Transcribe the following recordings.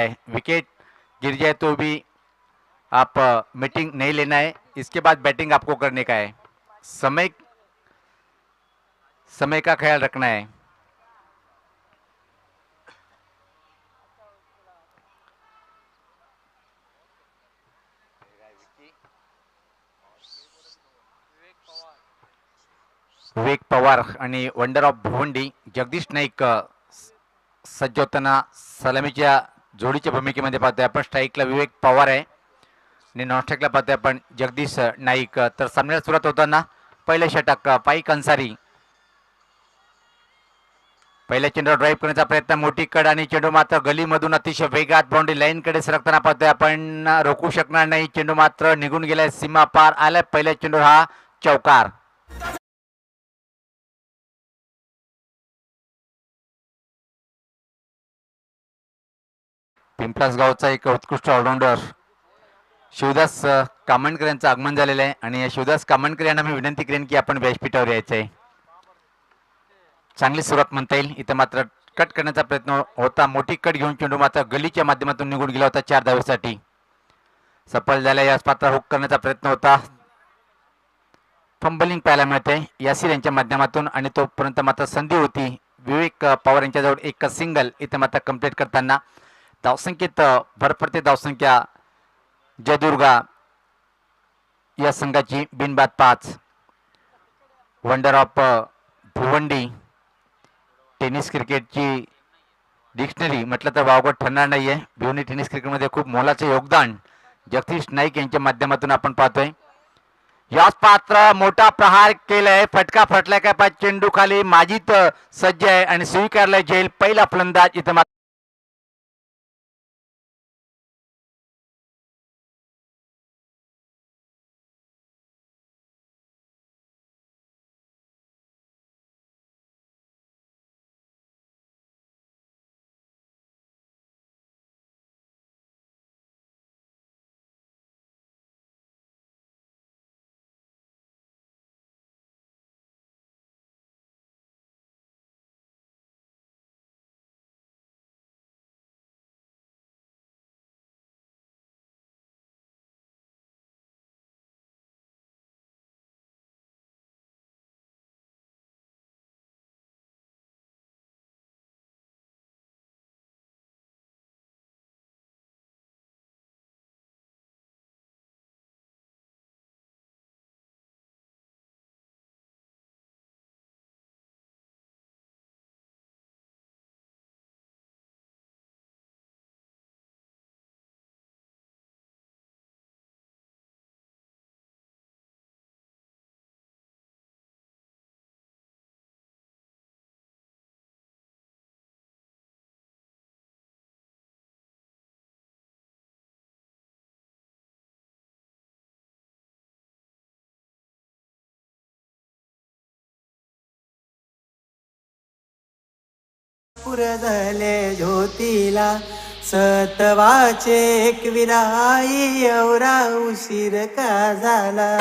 Wicket गिर जाए तो भी आप मीटिंग नहीं लेना है, इसके बाद बैटिंग आपको करने का है। समय समय का ख्याल रखना है। विवेक पवार आणि वंडर ऑफ भिवंडी जगदीश नाईक सज्ज होताना सलामीच्या जोडीच्या भूमिकेमध्ये पाहतोय आपण. स्ट्राईकला विवेक पवार आहे आणि नॉनस्ट्राईकला पाहतोय आपण जगदीश नाईक. तर सामन्याला सुरुवात होताना पहिलं षटक पाईक अन्सारी. पहिल्या चेंडूवर ड्राईव्ह करण्याचा प्रयत्न, मोठी कड आणि चेंडू मात्र गलीमधून अतिशय वेगात बाउंड्री लाईनकडे सरकताना पाहतोय आपण. रोखू शकणार नाही, चेंडू मात्र निघून गेलाय, सीमा पार आलाय. पहिल्या चेंडूवर हा चौकार. पिंपलास गावचा एक उत्कृष्ट ऑलराऊंडर शिवदास कामणकर यांचं आगमन झालेलं आहे आणि शिवदास कामणकर यांना मी विनंती करेन की आपण व्यासपीठावर यायचं आहे. चांगली सुरुवात म्हणता येईल. इथं मात्र कट करण्याचा प्रयत्न होता, मोठी कट घेऊन चेंडू मात्र गलीच्या माध्यमातून निघून गेला होता 4 धावेसाठी. सफल झाल्या. याच पात्र हुक करण्याचा प्रयत्न होता, फंबलिंग पाहायला मिळते यासिर यांच्या माध्यमातून आणि तोपर्यंत मात्र संधी होती विवेक पवार यांच्याजवळ एक सिंगल. इथं मात्र कंप्लीट करताना धावसंख्येत भर पडते. धावसंख्या जयदुर्गा या संघाची बिनबाद 5. वंडर ऑफ भिवंडी टेनिस क्रिकेटची डिक्शनरी म्हटलं तर वावगं ठरणार नाहीये. भिवंडी टेनिस क्रिकेटमध्ये खूप मोलाचे योगदान जगदीश नाईक यांच्या माध्यमातून आपण पाहतोय. याच पात्र मोठा प्रहार केलाय, फटका फटलाय काय पाहिजे, चेंडू खाली माजीत सज्ज आहे आणि स्वीकारलाय जेल. पहिला फलंदाज इथं पुर झाले ज्योतीला सतवाचे एक विराई एवढा उशीर का झाला.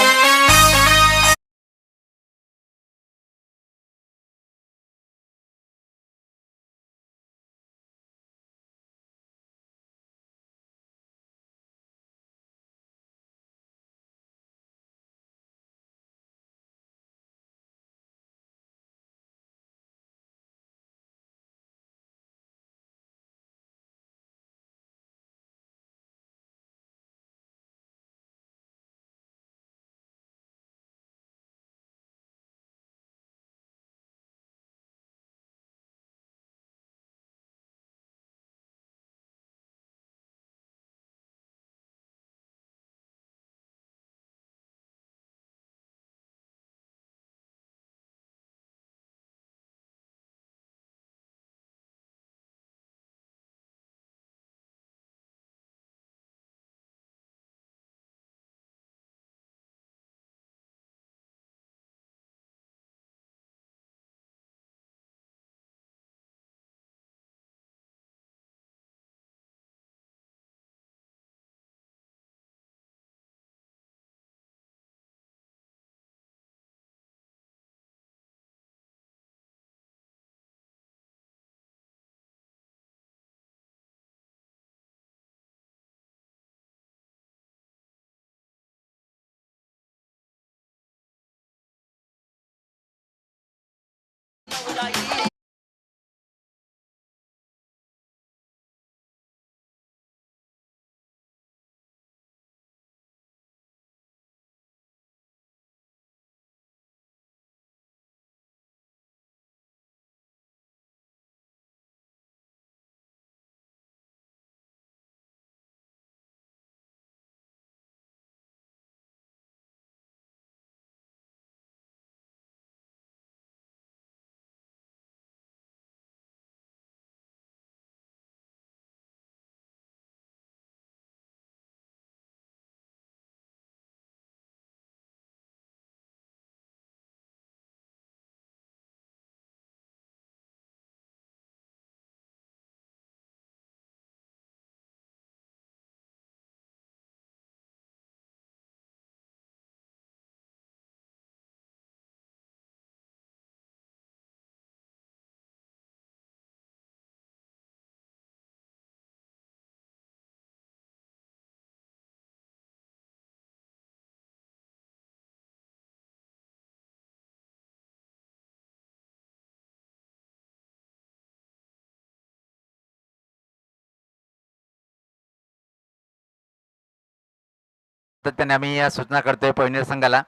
सातत्याने आम्ही सूचना करतोय पवनेर संघाला.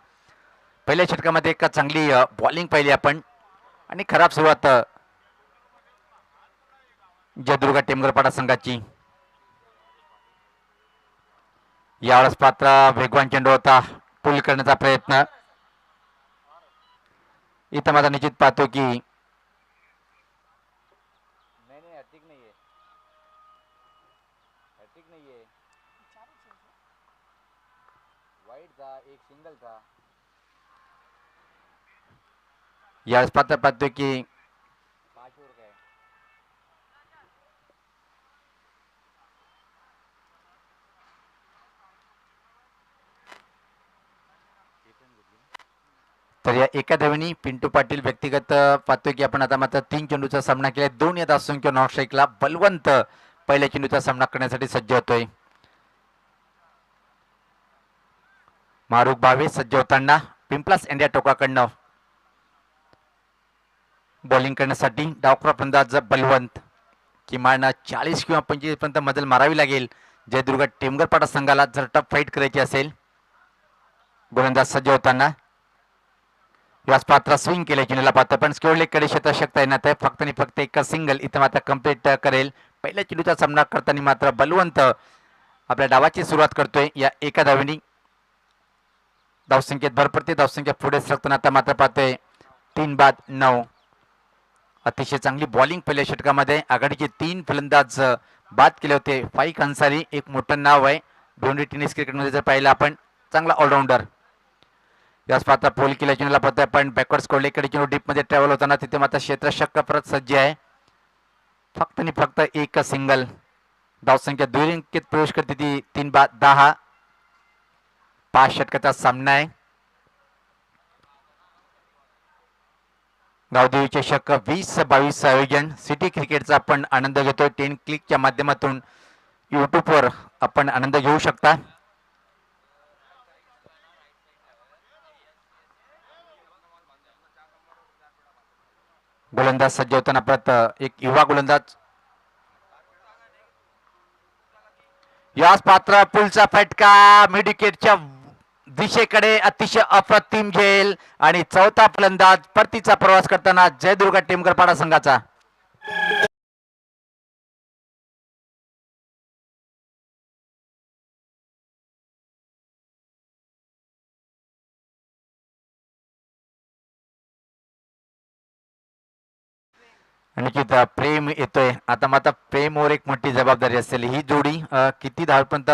पहिल्या षटकामध्ये एक चांगली बॉलिंग पाहिली आपण आणि खराब सुरुवात जयदुर्गा टेमगरपाडा संघाची. यावेळेस पात्र वेगवान चेंडू होता, पुल करण्याचा प्रयत्न. इथं माझा निश्चित पाहतो की यावेळेस पात्र पाहतोय की तर या एका धावेनी पिंटू पाटील व्यक्तिगत पाहतोय की आपण आता मात्र 3 चेंडूचा सामना केला. 2 या धावसंख्या नॉट स्ट्राईकला बलवंत पहिल्या चेंडूचा सामना करण्यासाठी सज्ज होतोय. मारुक भावे सज्ज होताना पिंपलास इंडिया टोकाकडनं बॉलिंग करण्यासाठी डावखुरा फलंदाज बलवंत. किमान 40 किंवा 25 पर्यंत मजल मारावी लागेल जयदुर्गा टेमगरपाडा संघाला जर टफ फाईट करायची असेल. गोलंदाज सज्ज होताना याच पात्र स्विंग केले चेंडूला पाहतो पण स्क्वेअर लेगकडे क्षेत्ररक्षक तैनात आहे. फक्त आणि फक्त एका सिंगल इथं मात्र कम्प्लीट करेल. पहिल्या चेंडूचा सामना करताना मात्र बलवंत आपल्या डावाची सुरुवात करतोय. या एका धावेनी धावसंख्येत भर पडते. धावसंख्या पुढे सरकताना आता मात्र पाहतोय 3-9. अतिशय चांगली बॉलिंग पहिल्या षटकामध्ये. आघाडीचे 3 फलंदाज बाद केले होते. फाईक अन्सारी एक मोठं नाव आहे भिवंडी टेनिस क्रिकेटमध्ये जर पाहिलं आपण, चांगला ऑलराऊंडर. याच पात्र पोल केल्या चेंडूला पाहतोय पण बॅकवर्ड स्कोरलेकडे चेंडू डीपमध्ये ट्रॅव्हल होताना तिथे मात्र क्षेत्ररक्षक परत सज्ज आहे. फक्त आणि फक्त एक सिंगल. धावसंख्या दुहेरी प्रवेश करते ती 3-10. 5 षटकाचा सामना आहे. गावदेवी चषक 2022 आयोजन सिटी क्रिकेटचा आपण आनंद घेतोय. 10 क्लिकच्या माध्यमातून यूट्यूबवर आपण आनंद घेऊ शकता. गोलंदाज सज्ज होताना परत एक युवा गोलंदाज. याच पात्र पुलचा फटका मिड विकेटच्या दिशेकडे अतिशय अप्रतिम झेल आणि चौथा फलंदाज परतीचा प्रवास करताना जयदुर्गा टेमगरपाडा संघाचा. निश्चित प्रेम येतोय. आता मात्र प्रेमवर एक मोठी जबाबदारी असेल. ही जोडी किती धावपर्यंत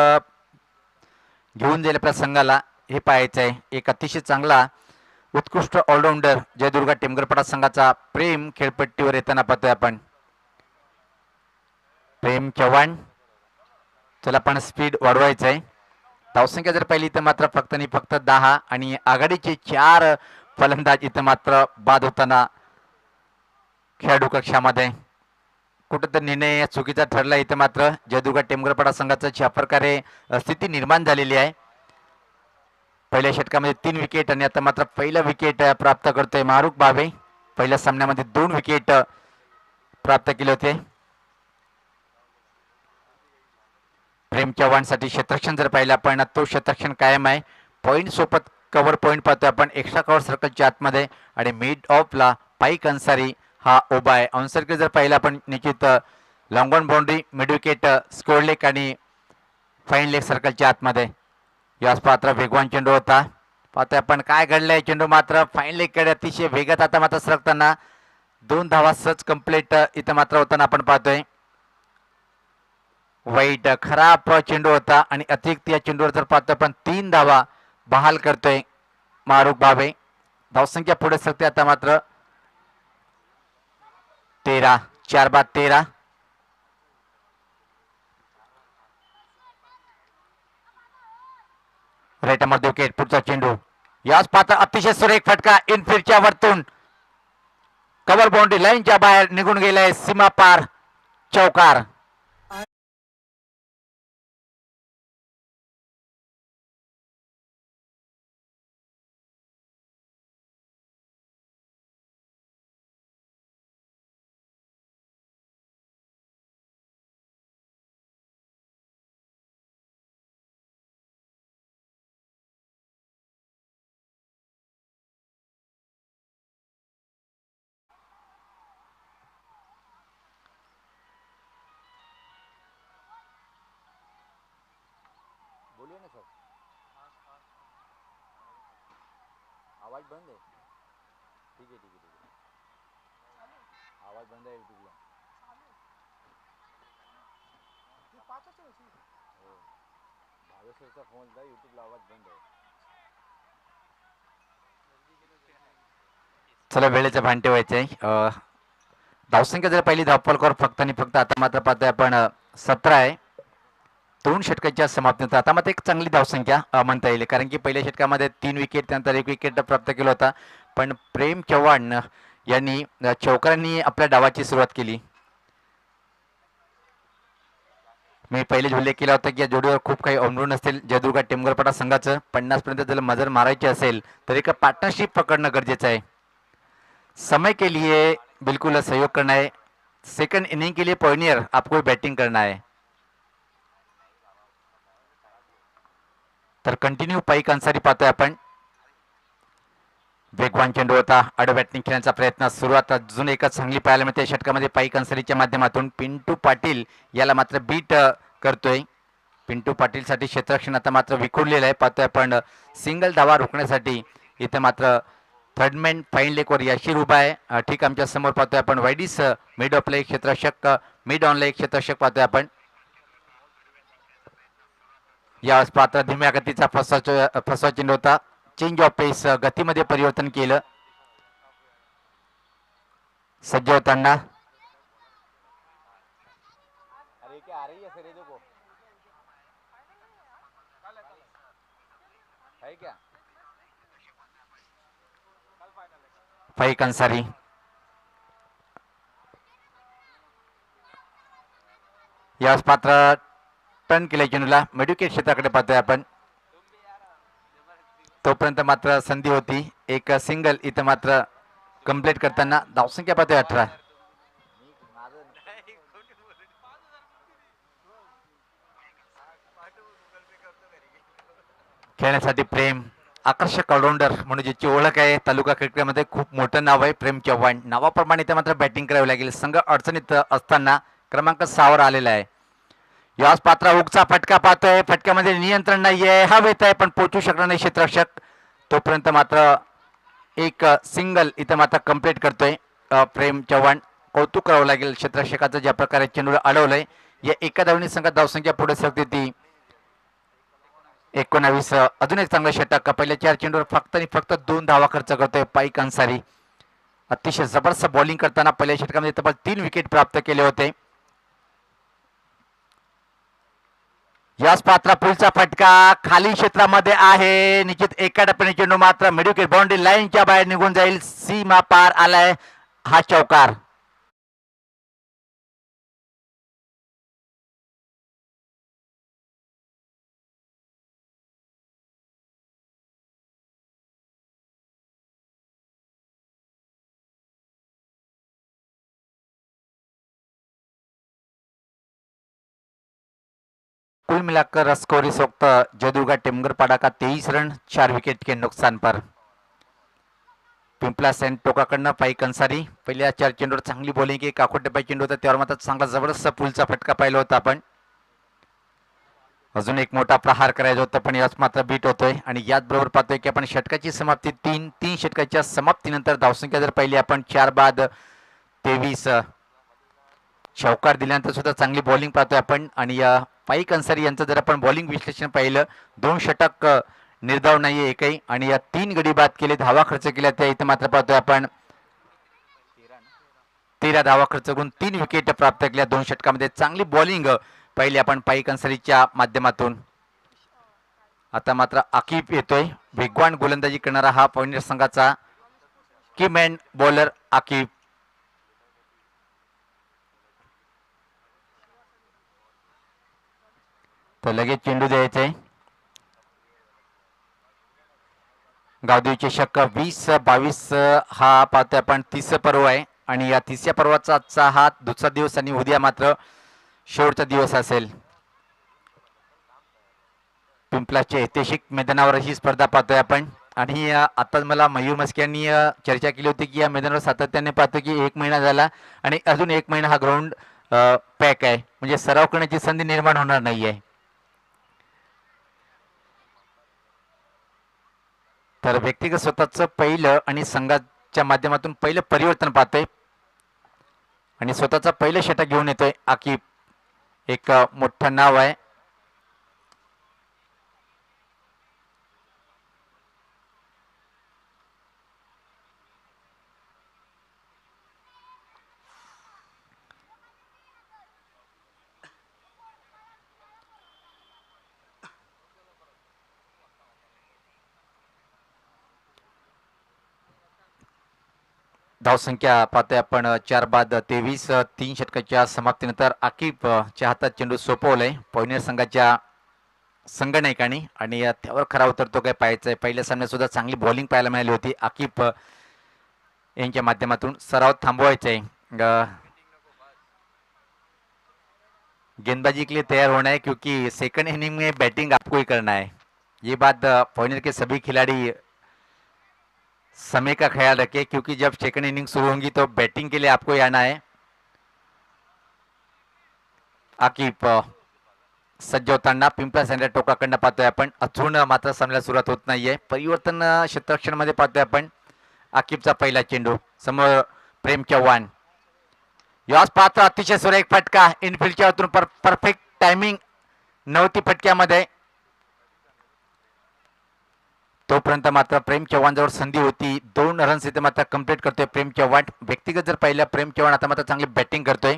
घेऊन जाईल आपल्या संघाला हे पाहायचं आहे. एक अतिशय चांगला उत्कृष्ट ऑलराऊंडर जयदुर्गा टेमगरपाडा संघाचा प्रेम खेळपट्टीवर येताना पाहतोय आपण. प्रेम चव्हाण, चला पण स्पीड वाढवायचं आहे. धावसंख्या जर पाहिली तर मात्र फक्त आणि फक्त 10 आणि आघाडीचे 4 फलंदाज इथं मात्र बाद होताना खेळाडू कक्षामध्ये. कुठंतरी निर्णय चुकीचा ठरला. इथं मात्र जयदुर्गा टेमगरपाडा संघाचा ज्या प्रकारे स्थिती निर्माण झालेली आहे. पहिल्या षटकामध्ये 3 विकेट आणि आता मात्र पहिलं विकेट प्राप्त करतोय मारुक भावे. पहिल्या सामन्यामध्ये 2 विकेट प्राप्त केले होते. प्रेम चव्हाणसाठी क्षेत्ररक्षण जर पाहिलं आपण तो क्षेत्ररक्षण कायम आहे. पॉईंट सोबत कव्हर पॉईंट पाहतोय आपण एक्स्ट्रा कव्हर सर्कलच्या आतमध्ये आणि मिड ऑफला पाईक अन्सारी हा उभा आहे. ऑन सर्कल जर पाहिलं आपण निश्चित long on boundary mid wicket score leg आणि फाईन लेग सर्कलच्या आतमध्ये. याच पात्र वेगवान चेंडू होता. पाहतोय आपण काय घडलंय. चेंडू मात्र फाईन लेगकडे अतिशय वेगात आता मात्र सरकताना 2 धावा सहज कंप्लीट इथं मात्र होताना आपण पाहतोय. वाईट खराब चेंडू होता आणि अतिरिक्त या चेंडूवर जर पाहतो आपण 3 धावा बहाल करतोय मारुक भावे. धावसंख्या पुढे सरकते आता मात्र 13. 4-13. रेटामध्ये विकेट. पुढचा चेंडू याच पात्र अतिशय सुरेख फटका इनफिल्डच्या वरतून कव्हर बाउंड्री लाईनच्या बाहेर निघून गेलाय. सीमा पार चौकार. बोलिए ना सर. आवाज बंद आहे. ठीक आहे ठीक आहे ठीक आहे. आवाज बंद आहे यूट्यूबला. हो. भावेश्वरचा फोन होता, यूट्यूबला आवाज बंद आहे. चला वेळेचं भान ठेवायचं आहे. धावसंख्या जर पहिली धावफलकावर फक्त आणि फक्त आता मात्र पाहतोय आपण 17 आहे. 2 षटकांच्या समाप्तीनंतर आता मात्र एक चांगली धावसंख्या म्हणता येईल, कारण की पहिल्या षटकामध्ये 3 विकेट त्यानंतर 1 विकेट प्राप्त केला होता. पण प्रेम चव्हाण यांनी चौकारांनी आपल्या डावाची सुरुवात केली. मी पहिलेच उल्लेख केला होता की या जोडीवर खूप काही अवलंबून असतील. जयदुर्गा टेमगरपाडा संघाचं 50 पर्यंत जर मजर मारायची असेल तर एक पार्टनरशिप पकडणं गरजेचं आहे. समय के लिए बिल्कुल सहयोग करना है. सेकंड इनिंग के लिए पॉइनियर आपको बैटिंग करना है. तर कंटिन्यू पाईक अन्सारी पाहतोय आपण. वेगवान चेंडू होता. आड बॅटिंग खेळण्याचा प्रयत्न सुरुवात अजून एकच चांगली पाहायला मिळते षटकामध्ये पाईक अन्सारीच्या माध्यमातून. पिंटू पाटील याला मात्र बीट करतोय. पिंटू पाटीलसाठी क्षेत्ररक्षण आता मात्र विखुरलेलं आहे. पाहतोय आपण सिंगल धावा रोखण्यासाठी इथे मात्र थर्डमॅन फाईन लेकवर याशीर उभा आहे. ठीक आमच्या समोर पाहतोय आपण वायडीस मिड ऑफला एक क्षेत्ररक्षक, मिड ऑनला एक क्षेत्ररक्षक पाहतोय आपण. यावेळेस पात्र धीम्या गतीचा फसवा चेंडू होता. चेंज ऑफ पेस, गतीमध्ये परिवर्तन केलं सज्ज होताना. फाईक अन्सारी यावेळेस पात्र टर्न केल्या चेंडूला मेडिकेट क्षेत्राकडे पाहतोय आपण. तोपर्यंत मात्र संधी होती एक सिंगल, इथं मात्र कंप्लीट करताना धावसंख्या पाहतोय 18. खेळण्यासाठी प्रेम, आकर्षक ऑलराऊंडर म्हणून ज्याची ओळख आहे तालुका क्रिकेटमध्ये, खूप मोठं नाव आहे प्रेम चव्हाण. नावाप्रमाणे इथे मात्र बॅटिंग करावी लागेल. संघ अडचणीत असताना क्रमांक 6 वर आलेला आहे. याच पात्रा हुकचा फटका पाहतोय. फटक्यामध्ये नियंत्रण नाहीये, हवेत आहे पण पोहोचू शकणार नाही क्षेत्ररक्षक. तोपर्यंत मात्र एक सिंगल इथं मात्र कंप्लीट करतोय प्रेम चव्हाण. कौतुक करावं लागेल क्षेत्ररक्षकाचं ज्या प्रकारे चेंडूला अडवलंय. या एका धावनी संघात धावसंख्या पुढे सरते ती 19. अजून एक चांगलं षटक. पहिल्या 4 चेंडूवर फक्त आणि फक्त 2 धावा खर्च करतोय पाईक अन्सारी. अतिशय जबरदस्त बॉलिंग करताना पहिल्या षटकामध्ये तब्बल 3 विकेट प्राप्त केले होते. याच पात्रा पुलचा फटका खाली क्षेत्रामध्ये आहे. निश्चित एका टप्प्याने चेंडू मात्र मिडविकेट बाउंड्री लाईनच्या बाहेर निघून जाईल. सीमा पार आलाय हा चौकार. कुल मिलाकर स्कोर इस वक्त जयदुर्गा टेमगरपाड़ा का 23 रन 4 विकेट के नुकसान पर. पिंपला सेंट टोकाकडनं पाईक अन्सारी. पहिल्या 4 चेंडूवर चांगली बॉलिंग, एक आखोटप्पा चेंडू होता त्यावर मात्र चांगला जबरदस्त पुलचा फटका पाहिला होता आपण. अजून एक मोठा प्रहार करायचा होता पण याच मात्र बीट होतोय. आणि याच बरोबर पाहतोय की आपण षटकाची समाप्ती 3 षटकाच्या समाप्तीनंतर धावसंख्या जर पाहिली आपण 4 बाद 23 चौकार दिल्यानंतर सुद्धा चांगली बॉलिंग पाहतोय आपण. आणि पाईक अन्सारी यांचं जर आपण बॉलिंग विश्लेषण पाहिलं 2 षटक निर्धाव नाहीये एकही, आणि या 3 गडी बाद केले, धावा खर्च केल्या त्या इथे मात्र पाहतोय आपण 13 धावा खर्च करून 3 विकेट प्राप्त केल्या 2 षटकामध्ये. चांगली बॉलिंग पाहिली आपण पाईक अन्सारीच्या माध्यमातून. आता मात्र आकिब येतोय. वेगवान गोलंदाजी करणारा हा पॉइंटर संघाचा कीमॅन बॉलर आकिब. तर लगेच चेंडू द्यायचंय. गावदेवी चषक 20-22 हा पाहतोय आपण 30 पर्व आहे. आणि या 30 पर्वाचा आजचा हा दुसरा दिवस आणि उद्या मात्र शेवटचा दिवस असेल. पिंपलाच्या ऐतिहासिक मैदानावर ही स्पर्धा पाहतोय आपण. आणि आता मला मयूर मस्के यांनी चर्चा केली होती की या मैदानावर सातत्याने पाहतो की 1 महिना झाला आणि अजून 1 महिना हा ग्राउंड पॅक आहे, म्हणजे सराव करण्याची संधी निर्माण होणार नाहीये. तर व्यक्तिगत स्वतःचं पहिलं आणि संघाच्या माध्यमातून पहिलं परिवर्तन पाहतोय आणि स्वतःचा पहिलं षटक घेऊन येतोय आकिब. एक मोठं नाव आहे. धावसंख्या पाहतोय आपण 4 बाद 23. 3 षटकाच्या समाप्तीनंतर आकिबच्या हातात चेंडू सोपवलाय पॉइनर संघाच्या संघनायकाने आणि त्यावर खरा उतरतो काय पाहायचंय. पहिल्या सामन्यात सुद्धा चांगली बॉलिंग पाहायला मिळाली होती. आकिब यांच्या माध्यमातून सराव थांबवायचा आहे. गेंदबाजी के लिए तैयार होना है क्योंकि सेकंड इनिंग में बैटिंग आपको ही करना है. ये बात पॉइनर के सभी खिलाड़ी समय का ख्याल रखें क्योंकि जब सेकंड इनिंग शुरू होंगी तो बैटिंग के लिए आपको ही आना है. आकिब सज्ज होताना पिंपळा सेंटर टोकाकडनं पाहतोय आपण. अजून मात्र सामन्याला सुरुवात होत नाहीये. परिवर्तन क्षेत्ररक्षणामध्ये पाहतोय आपण. आकिबचा पहिला चेंडू समोर प्रेम चव्हाण. याच पात्र अतिशय सुरेख फटका इनफिल्डच्या वरतून परफेक्ट टायमिंग नव्हती फटक्यामध्ये. तोपर्यंत मात्र प्रेम चव्हाण जवळ संधी होती. 2 रन्स इथे मात्र कंप्लीट करतोय प्रेम चव्हाण. व्यक्तिगत जर पाहिलं प्रेम चव्हाण आता मात्र चांगली बॅटिंग करतोय.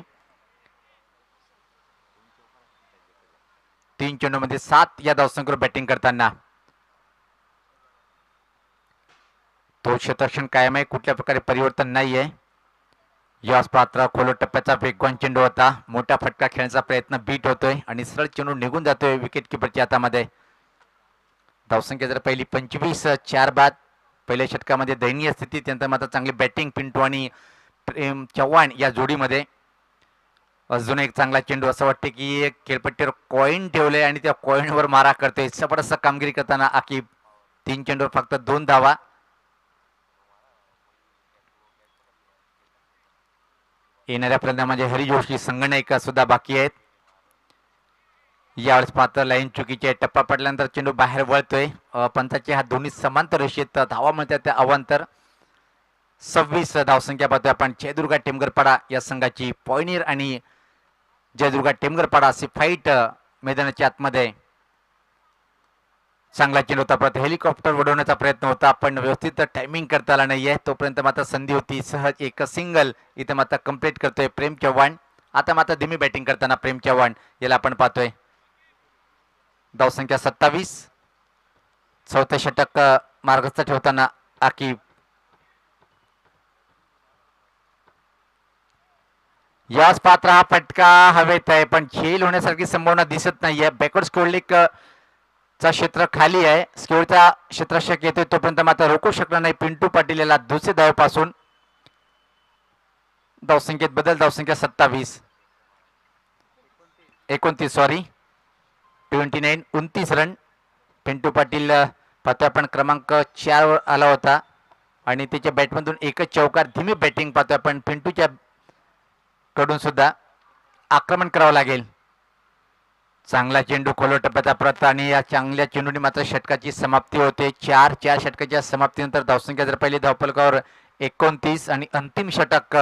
3 चेंडूमध्ये 7 या धावसंख्येवर बॅटिंग करताना तो क्षेत्ररक्षण कायम आहे. कुठल्या प्रकारे परिवर्तन नाहीये. यास पात्र खोलो टप्प्याचा वेगवान चेंडू होता. मोठा फटका खेळण्याचा प्रयत्न बीट होतोय आणि सरळ चेंडू निघून जातोय विकेट किपरच्या हातामध्ये. धावसंख्या जर पहिली 25. 4 बाद पहिल्या षटकामध्ये दयनीय स्थिती. त्यानंतर मात्र चांगली बॅटिंग पिंटू आणि प्रेम चव्हाण या जोडीमध्ये. अजून एक चांगला चेंडू. असं वाटते की खेळपट्टीवर कॉईन ठेवले आणि त्या कॉईनवर मारा करतोय. जबरदस्त कामगिरी करताना आकिब. 3 चेंडूवर फक्त 2 धावा. येणाऱ्या प्रयत्नामध्ये हरी जोशी संगणक सुद्धा बाकी आहेत. यावेळेस मात्र लाईन चुकीचे. टप्पा पडल्यानंतर चेंडू बाहेर वळतोय. पंचाचे हात दोन्ही समांतर रेषेत धावा म्हणतात त्या अवांतर. 26 धावसंख्या पाहतोय आपण. जयदुर्गा टेमगरपाडा या संघाची. पॉयनियर आणि जयदुर्गा टेमगरपाडा अशी फाईट मैदानाच्या आतमध्ये. चांगला चेंडू होता. परत हेलिकॉप्टर उडवण्याचा प्रयत्न होता पण व्यवस्थित टायमिंग करता आला नाहीये. तोपर्यंत मात्र संधी होती. सहज एक सिंगल इथे मात्र कंप्लीट करतोय प्रेम चव्हाण. आता मात्र धीमी बॅटिंग करताना प्रेम चव्हाण याला आपण पाहतोय. धावसंख्या 27. चौथे षटक मार्गस्थ ठेवताना आकिब. याच पात्र हा फटका हवेत आहे पण खेळ होण्यासारखी संभावना दिसत नाहीये. बॅकवर्ड स्कोरलिक चा क्षेत्र खाली आहे. स्क्वेअरचा क्षेत्ररक्षक येतोय तोपर्यंत मात्र रोखू शकणार नाही पिंटू पाटील याला दुसऱ्या धावेपासून. धावसंख्येत बदल. धावसंख्या 27. 29 सॉरी 29. 29 रन. पिंटू पाटील पाहतोय आपण क्रमांक 4 वर आला होता आणि त्याच्या बॅटमधून एकच चौकार. धीमी बॅटिंग पाहतोय आपण पिंटूच्या कडून सुद्धा. आक्रमण करावं लागेल. चांगला चेंडू खोलो टप्प्याचा परत आणि या चांगल्या चेंडूने मात्र षटकाची समाप्ती होते. 4 षटकाच्या समाप्तीनंतर धावसंख्या जर पहिली धावफलकावर 29 आणि अंतिम षटक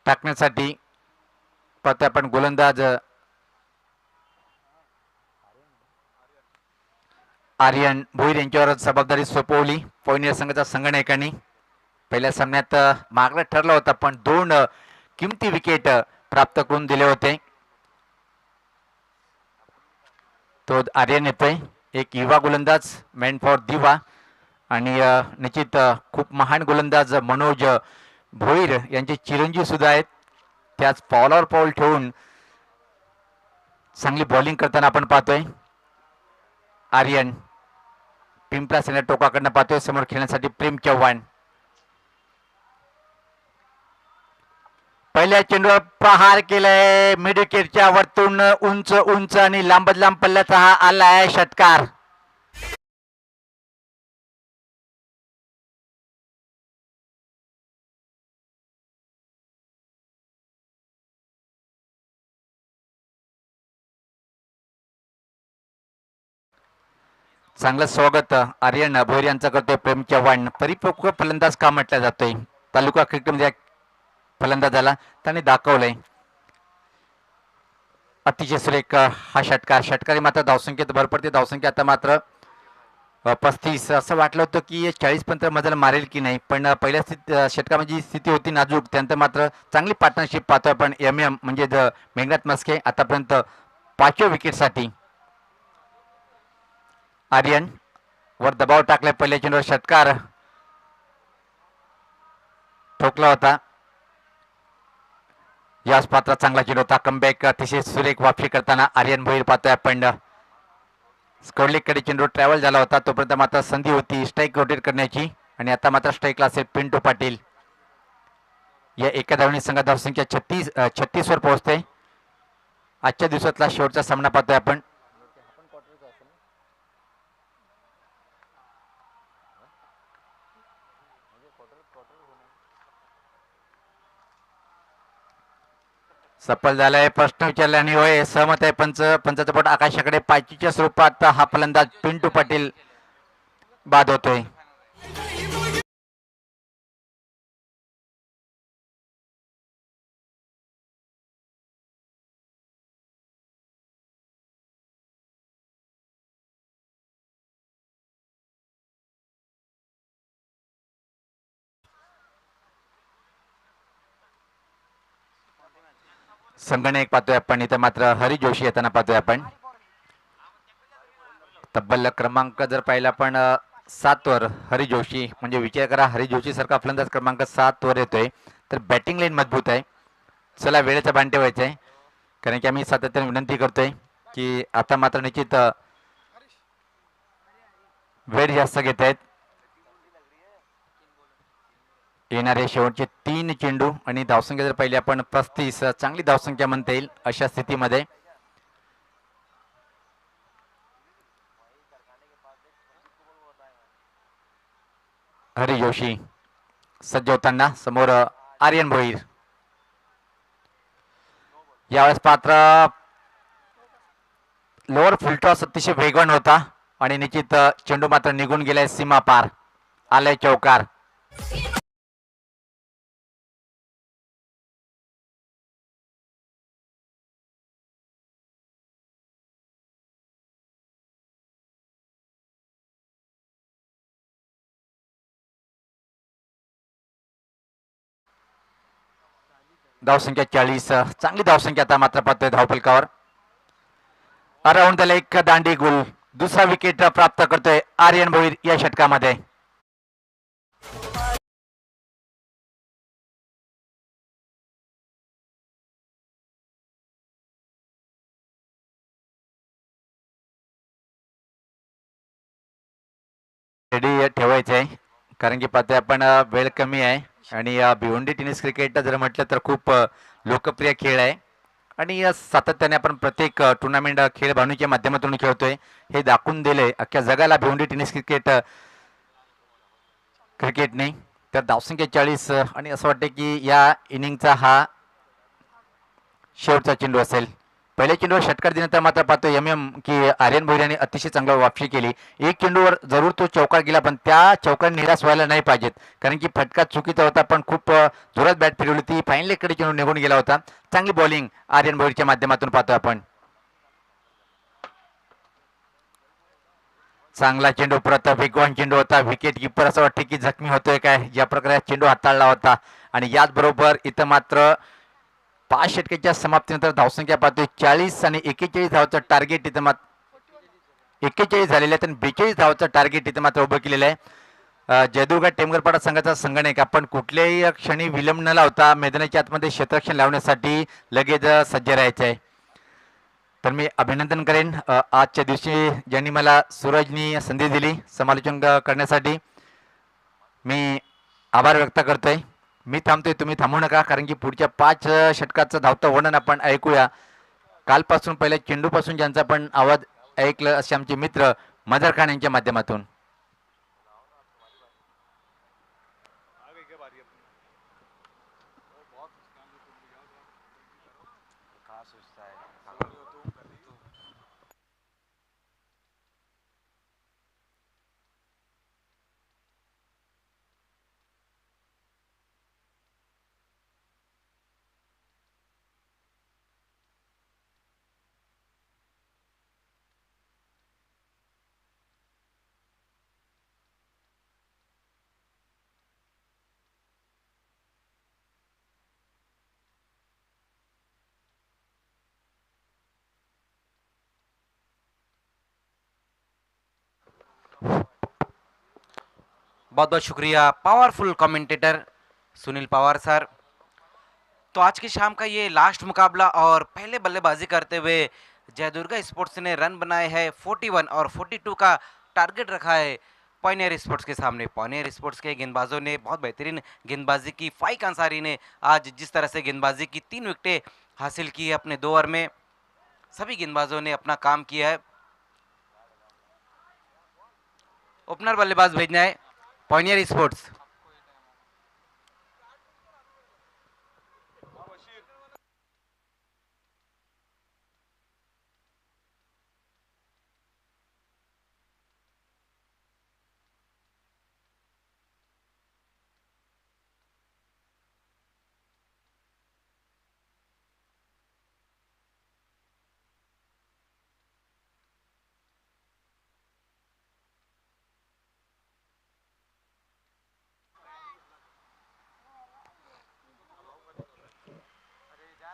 टाकण्यासाठी पाहतोय आपण गोलंदाज आर्यन भोईर यांच्यावर जबाबदारी सोपवली पॉयनियर संघाच्या संघनायकांनी. पहिल्या सामन्यात मागणं ठरलं होतं पण 2 किमती विकेट प्राप्त करून दिले होते. तो आर्यन येतोय. एक युवा गोलंदाज मॅन फॉर दिवा आणि निश्चित खूप महान गोलंदाज मनोज भोईर यांचे चिरंजीव सुद्धा आहेत. त्याच पावलावर पाऊल ठेवून चांगली बॉलिंग करताना आपण पाहतोय. आर्यन पिंपळा सेंटर टोकाकडनं पाहतोय. समोर खेळण्यासाठी प्रेम चव्हाण. पहिल्या चेंडूवर प्रहार केलाय मिड विकेटच्या वरतून. उंच उंच आणि लांबत लांब पल्ल्याचा हा आलाय षटकार. चांगलं स्वागत आर्यन भोईर यांचा करतोय प्रेम चव्हाण. परिपक्व फलंदाज का म्हटला जातोय? तालुका क्रिकेटमध्ये फलंदाजाला त्याने दाखवलंय. अतिशय सुरेख हा षटकारी मात्र धावसंख्येत भर पडते. धावसंख्या आता मात्र 35. असं वाटलं होतं की 40 पर्यंत मजल मारेल की नाही, पण पहिल्या षटकामध्ये स्थिती होती नाजूक, त्यानंतर मात्र चांगली पार्टनरशिप पाहतोय आपण. एम म्हणजे मेघनाथ मस्के आतापर्यंत 5व्या विकेटसाठी. आर्यन वर दबाव टाकलाय, पहिल्या चेंडूवर षटकार ठोकला होता. याच पात्रात चांगला चेंडू होता. कमबॅक अतिशय सुरेख वापसी करताना आर्यन भोईर पाहतोय आपण. स्कोडलेकडे चेंडू ट्रॅव्हल झाला होता, तोपर्यंत मात्र संधी होती स्ट्राईक रोटेट करण्याची, आणि आता मात्र स्ट्राईकला असेल पिंटू पाटील. या एका धावणे संघात धावसंख्या 36 वर पोहोचते. आजच्या दिवसातला शेवटचा सामना पाहतोय आपण. सफल झालाय. प्रश्न विचारला आणि होय सहमत आहे पंचाचं पोट आकाशाकडे. पाचीच्या स्वरूपात हा फलंदाज पिंटू पाटील बाद होतोय. संगणक पाहतोय आपण. इथं मात्र हरी जोशी येताना पाहतोय आपण. तब्बल क्रमांक जर पाहिला आपण 7 वर हरी जोशी, म्हणजे विचार करा हरी जोशी सारखा फलंदाज क्रमांक 7 वर येतोय, तर बॅटिंग लाईन मजबूत आहे. चला वेळेचा भान ठेवायचं आहे, कारण की आम्ही सातत्याने विनंती करतोय की आता मात्र निश्चित वेळ जास्त घेत आहेत. येणारे शेवटचे 3 चेंडू आणि धावसंख्या जर पाहिली आपण 35, चांगली धावसंख्या म्हणता येईल अशा स्थितीमध्ये. हरी जोशी सज्ज होताना समोर आर्यन भोईर. यावेळेस पात्र लोअर फुलटॉस अतिशय वेगवान होता आणि निश्चित चेंडू मात्र निघून गेलाय सीमा पार. आलाय चौकार. धावसंख्या 40, चांगली धावसंख्या आता मात्र पाहतोय धावफलकावर. अराउंड त्याला एक दांडी गुल. दुसरा विकेट प्राप्त करतोय आर्यन भोईर या षटकामध्ये. रेडी ठेवायचंय, कारण की पाहतोय आपण वेळ कमी आहे आणि भिवंडी टेनिस क्रिकेट जर म्हटलं तर खूप लोकप्रिय खेळ आहे आणि सातत्याने आपण प्रत्येक टुर्नामेंट खेळ भावनेच्या माध्यमातून खेळतोय हे दाखवून दिले अख्ख्या जगाला भिवंडी टेनिस क्रिकेटने. तर धावसंख्या 40 आणि असं वाटतं की या इनिंगचा हा शेवटचा चेंडू असेल. पहिल्या चेंडूवर षटकार दिल्यानंतर मात्र पाहतो की आर्यन भोईर यांनी अतिशय चांगला वापसी केली. एक चेंडूवर जरूर तो चौकार गेला, पण त्या चौकार निराश व्हायला नाही पाहिजेत, कारण की फटका चुकीचा होता, पण खूप जोरात बॅट फिरवली होती. फाईनलीकडे चेंडू निघून गेला होता. चांगली बॉलिंग आर्यन भोईरच्या माध्यमातून पाहतो आपण. चांगला चेंडू, परत वेगवान चेंडू होता. विकेट किपर असं वाटते की जखमी होतोय काय, ज्या प्रकारे चेंडू हाताळला होता. आणि याचबरोबर इथं मात्र 5 षटकाच्या समाप्तीनंतर धावसंख्या पाहतोय 40 आणि 41 धावाचं टार्गेट इथं मात्र 41 झालेलं आहे, आणि 42 धावाचं टार्गेट इथं मात्र उभं केलेलं आहे. जयदुर्गा टेमगरपाडा संघाचा संगणक आपण कुठल्याही क्षणी विलंब न लावता मैदानाच्या आतमध्ये क्षेत्ररक्षण लावण्यासाठी लगेच सज्ज राहायचं आहे. तर मी अभिनंदन करेन आजच्या दिवशी ज्यांनी मला सूरजनी संधी दिली समालोचन करण्यासाठी. मी आभार व्यक्त करतोय. मी थांबतोय, तुम्ही थांबू नका, कारण की पुढच्या 5 षटकाचं धावतं वर्णन आपण ऐकूया. कालपासून पहिल्या चेंडूपासून ज्यांचा आपण आवाज ऐकलं असे आमचे मित्र मदर खान यांच्या माध्यमातून. बहुत बहुत शुक्रिया powerful commentator Sunil Pawar sir. तो आज की शाम का ये लास्ट मुकाबला और पहले बल्लेबाजी करते हुए जयदुर्गा स्पोर्ट्स ने रन बनाए हैं 41 और 42 का टारगेट रखा है पॉइनियर स्पोर्ट्स के सामने। पॉइनियर स्पोर्ट्स के गेंदबाजों ने बहुत बेहतरीन गेंदबाजी की। फाइक अंसारी ने आज जिस तरह से गेंदबाजी की 3 विकेटें हासिल की है अपने 2 ओवर में, सभी गेंदबाजों ने अपना काम किया है। ओपनर बल्लेबाज भेजना है पॉइनियर स्पोर्ट्स।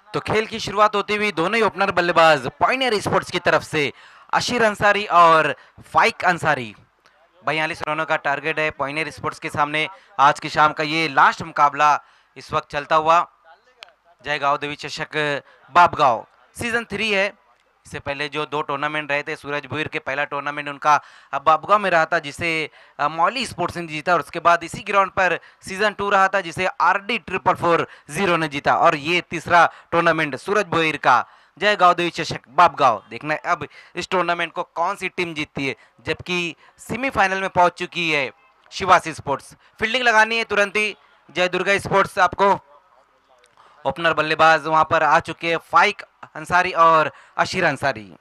तो खेल की शुरुआत होती हुई दोनों ही ओपनर बल्लेबाज पॉइनियर स्पोर्ट्स की तरफ से अशीर अंसारी और फाइक अंसारी। 42 रनों का टारगेट है पॉइनियर स्पोर्ट्स के सामने। आज की शाम का ये लास्ट मुकाबला इस वक्त चलता हुआ जय गांव देवी चषक बाबगांव सीजन 3 है। इससे पहले जो 2 टूर्नामेंट रहे थे, सूरज भुईर के पहला टूर्नामेंट उनका बाबगांव में रहा था जिसे मौली स्पोर्ट्स ने जीता, और उसके बाद इसी ग्राउंड पर सीजन 2 रहा था जिसे RD 444 ने जीता, और ये तीसरा टूर्नामेंट सूरज भुईर का जय गांव देवी चषक बाबगांव। देखना है अब इस टूर्नामेंट को कौन सी टीम जीतती है, जबकि सेमीफाइनल में पहुंच चुकी है शिवासी स्पोर्ट्स। फील्डिंग लगानी है तुरंत ही जय दुर्गा स्पोर्ट्स आपको। ओपनर बल्लेबाज वहां पर आ चुके हैं फाइक अंसारी और अशीर अंसारी।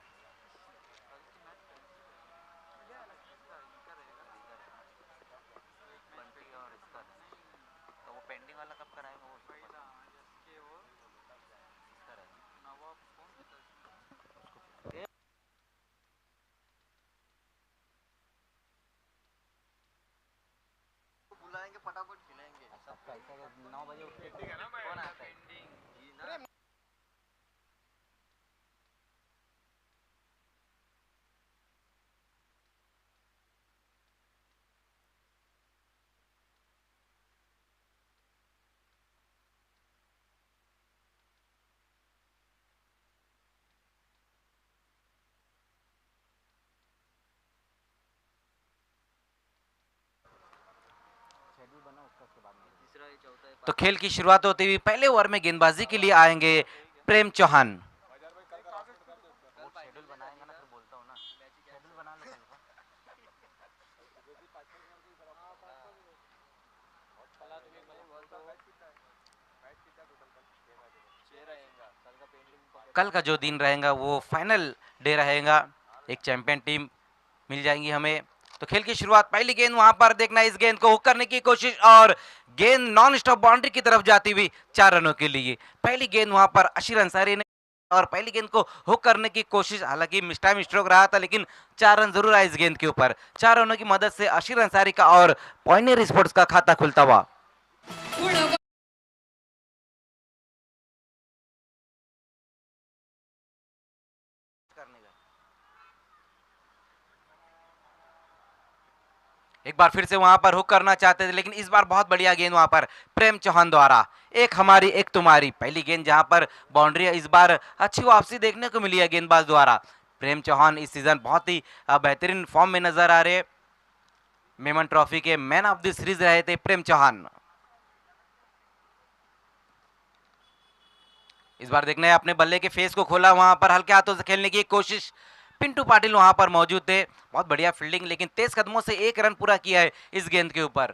तो खेल की शुरुआत होती हुई पहले ओवर में गेंदबाजी के लिए आएंगे प्रेम चौहान। कल का जो दिन रहेगा वो फाइनल डे रहेगा, एक चैंपियन टीम मिल जाएंगी हमें। तो खेल की शुरुआत, पहली गेंद वहां पर देखना, इस गेंद को हुक करने की कोशिश और गेंद नॉन स्टॉप बाउंड्री की तरफ जाती हुई 4 रनों के लिए। पहली गेंद वहां पर अशीर अंसारी ने और पहली गेंद को हुक करने की कोशिश, हालांकि मिस टाइम स्ट्रोक रहा था लेकिन 4 रन जरूर आए इस गेंद के ऊपर। 4 रनों की मदद से अशीर अंसारी का और पॉइनियर स्पोर्ट्स का खाता खुलता हुआ। एक बार फिर से वहां पर हुक करना चाहते थे लेकिन इस बार बहुत बढ़िया गेंद वहां पर प्रेम चौहान द्वारा, एक हमारी एक तुम्हारी। पहली गेंद जहां पर बाउंड्री है, इस बार अच्छी वापसी देखने को मिली है गेंदबाज द्वारा। प्रेम चौहान इस सीजन बहुत ही बेहतरीन फॉर्म में नजर आ रहे। मेमन ट्रॉफी के मैन ऑफ द सीरीज रहे थे प्रेम चौहान। इस बार देखना है अपने बल्ले के फेस को खोला, वहां पर हल्के हाथों से खेलने की कोशिश। पिंटू पाटिल वहां पर मौजूद थे, बहुत बढ़िया फील्डिंग, लेकिन तेज कदमों से 1 रन पूरा किया है इस गेंद के ऊपर।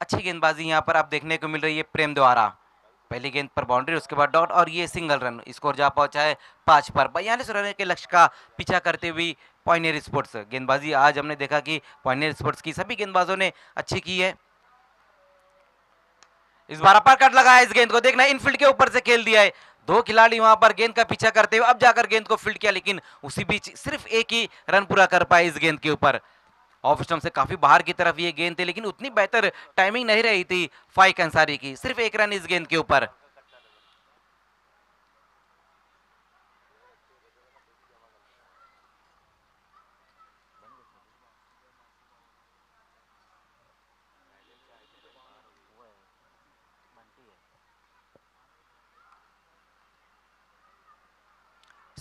अच्छी गेंदबाजी यहां पर आप देखने को मिल रही है प्रेम द्वारा। पहली गेंद पर बाउंड्री, उसके बाद डॉट और ये सिंगल रन, स्कोर जा पहुंचा है 5 पर। 42 रन के लक्ष्य का पीछा करते हुए पॉइनियर स्पोर्ट्स। गेंदबाजी आज हमने देखा कि पॉइनियर स्पोर्ट्स की सभी गेंदबाजों ने अच्छी की है। इस बार अपर कट लगाया, इस गेंद को देखना इनफील्ड के ऊपर से खेल दिया है। 2 खिलाड़ी वहां पर गेंद का पीछा करते हुए अब जाकर गेंद को फील्ड किया, लेकिन उसी बीच सिर्फ एक ही रन पूरा कर पाए इस गेंद के ऊपर। ऑफ स्टंप से काफी बाहर की तरफ ये गेंद थी, लेकिन उतनी बेहतर टाइमिंग नहीं रही थी फाइक अंसारी की। सिर्फ 1 रन इस गेंद के ऊपर।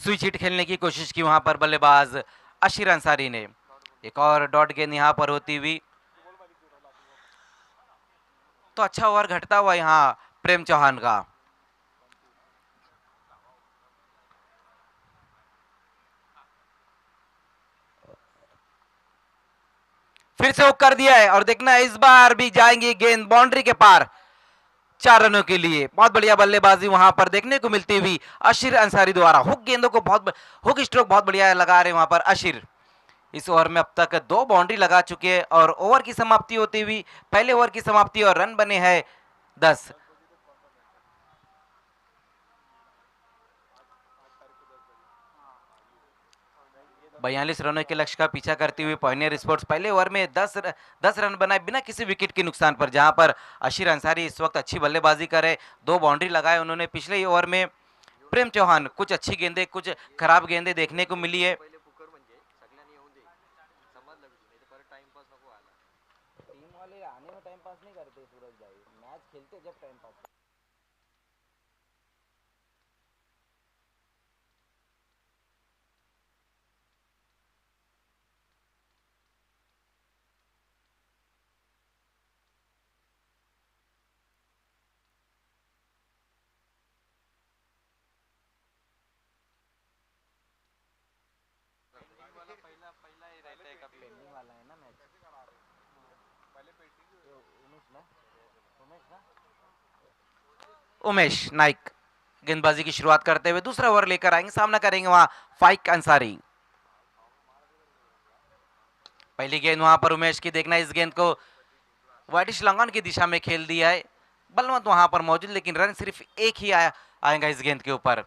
स्विच हिट खेलने की कोशिश की वहां पर बल्लेबाज अशीर अंसारी ने। एक और डॉट गेंद यहां पर होती हुई, तो अच्छा ओवर घटता हुआ यहां प्रेम चौहान का। फिर से हुक कर दिया है और देखना इस बार भी जाएंगी गेंद बाउंड्री के पार 4 रनों के लिए। बहुत बढ़िया बल्लेबाजी वहां पर देखने को मिलती हुई अशीर अंसारी द्वारा। हुक गेंदों को हुक स्ट्रोक बहुत बढ़िया लगा रहे वहां पर अशीर। इस ओवर में अब तक 2 बाउंड्री लगा चुके हैं और ओवर की समाप्ति होती हुई, पहले ओवर की समाप्ति और रन बने हैं 10। बयालीस रनों के लक्ष्य का पीछा करते हुए पॉइनियर स्पोर्ट्स पहले ओवर में 10 रन बनाए बिना किसी विकेट के नुकसान पर, जहां पर अशीर अंसारी इस वक्त अच्छी बल्लेबाजी करे, 2 बाउंड्री लगाए उन्होंने। पिछले ही ओवर में प्रेम चौहान कुछ अच्छी गेंदें कुछ खराब गेंदें देखने को मिली है। टीम वाले आने में टाइम पास नहीं करते सूरज भाई, मैच खेलते जब टाइम पास। उमेश नाइक गेंदबाजी की शुरुआत करते हुए दूसरा ओवर लेकर आएंगे, सामना करेंगे वहां फाइक अंसारी। पहली गेंद वहां पर उमेश की, देखना इस गेंद को वाइडिश लॉन्ग की दिशा में खेल दिया है। बलवंत वहां पर मौजूद, लेकिन रन सिर्फ एक ही आएगा इस गेंद के ऊपर।